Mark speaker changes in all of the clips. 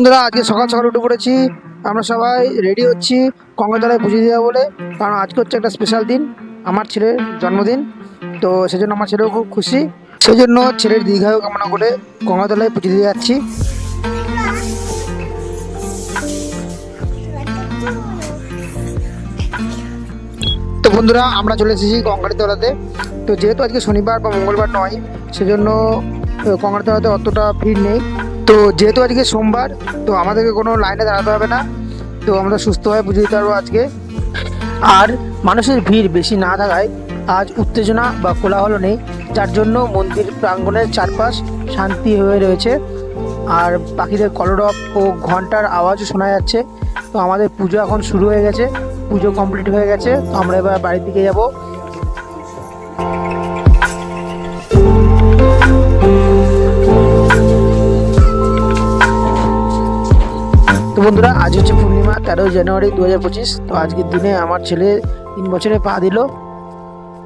Speaker 1: বন্ধুরা আজকে সকাল সকাল উঠে পড়েছি। আমরা সবাই রেডি হচ্ছি গঙ্গাতলায় পুজো দেওয়া বলে, কারণ আজকে হচ্ছে একটা স্পেশাল দিন, আমার ছেলের জন্মদিন। তো সেজন্য আমার ছেলেও খুব খুশি, সেই জন্য ছেলের দীর্ঘায়ু কামনা করে গঙ্গাতলায় পুজো দিয়ে যাচ্ছি। তো বন্ধুরা আমরা চলে এসেছি গঙ্গাতলাতে। তো যেহেতু আজকে শনিবার বা মঙ্গলবার নয়, সেজন্য গঙ্গাতলাতে অতটা ভিড় নেই। তো যেহেতু আজকে সোমবার, তো আমাদেরকে কোনো লাইনে দাঁড়াতে হবে না, তো আমরা সুস্থভাবে পুজো দিতে পারবো আজকে। আর মানুষের ভিড় বেশি না থাকায় আজ উত্তেজনা বা কোলাহল নেই, যার জন্য মন্দির প্রাঙ্গণের চারপাশ শান্তি হয়ে রয়েছে। আর পাখিদের কলরব ও ঘন্টার আওয়াজও শোনা যাচ্ছে। তো আমাদের পুজো এখন শুরু হয়ে গেছে, পুজো কমপ্লিট হয়ে গেছে। তো আমরা এবার বাড়ির দিকে যাব। তো বন্ধুরা আজ হচ্ছে পূর্ণিমা, 13 জানুয়ারি 2025। তো আজকের দিনে আমার ছেলে 3 বছরে পা দিল।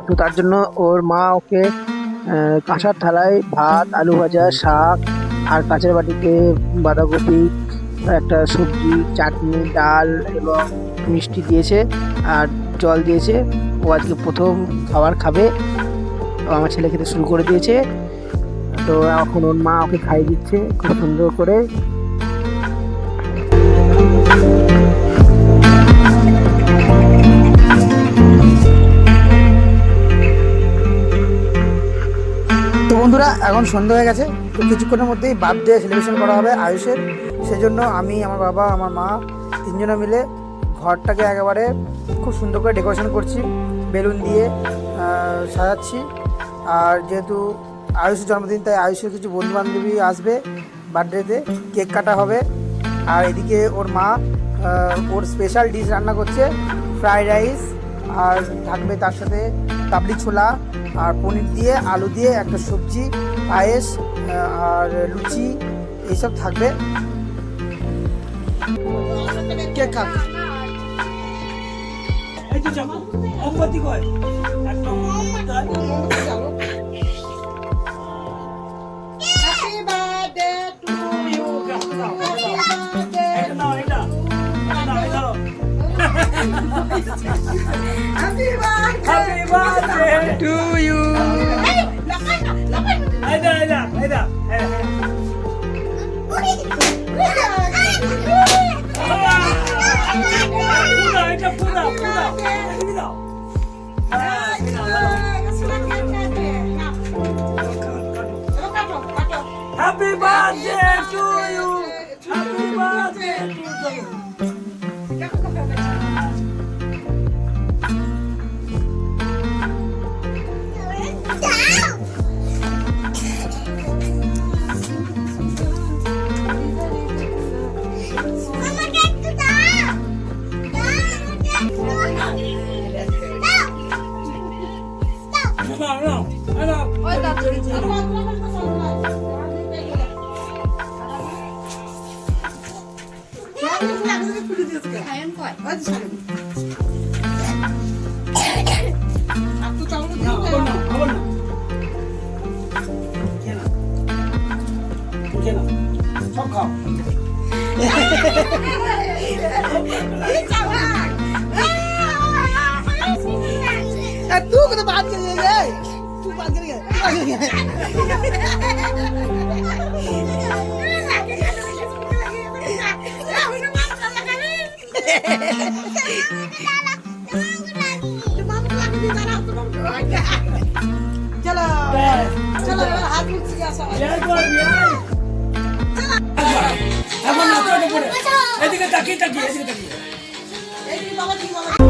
Speaker 1: তো তার জন্য ওর মা ওকে কাঁসার থালায় ভাত, আলু ভাজা, শাক আর কাঁচের বাটিতে বাঁধাকপি, একটা সবজি, চাটনি, ডাল এবং মিষ্টি দিয়েছে আর জল দিয়েছে। ও আজকে প্রথম খাবার খাবে। তো আমার ছেলে খেতে শুরু করে দিয়েছে। তো এখন ওর মা ওকে খাইয়ে দিচ্ছে খুব সুন্দর করে। তো বন্ধুরা এখন সন্ধ্যা হয়ে গেছে। তো কিছুক্ষণের মধ্যেই বার্থডে সেলিব্রেশন করা হবে আয়ুষের। সেজন্য আমি, আমার বাবা, আমার মা তিনজনে মিলে ঘরটাকে একেবারে খুব সুন্দর করে ডেকোরেশন করছি, বেলুন দিয়ে সাজাচ্ছি। আর যেহেতু আয়ুষের জন্মদিন, তাই আয়ুষের কিছু বন্ধু বান্ধবী আসবে, বার্থডেতে কেক কাটা হবে। আর এদিকে ওর মা ওর স্পেশাল ডিশ রান্না করছে, ফ্রাইড রাইস, আর থাকবে তার সাথে কাবলি ছোলা আর পনির দিয়ে, আলু দিয়ে একটা সবজি, পায়েস আর লুচি, এইসব থাকবে। কেক খা।
Speaker 2: Happy birthday
Speaker 1: to you.
Speaker 2: Happy birthday to you. Happy birthday to you.
Speaker 1: तू तो बात कर रही है, तू बात कर रही है। चलो चलो हाथ मुझ गया सब। এদিকে তাকিয়ে তাকিয়ে, এদিকে তাকিয়ে। এই বাবা, কি বাবা।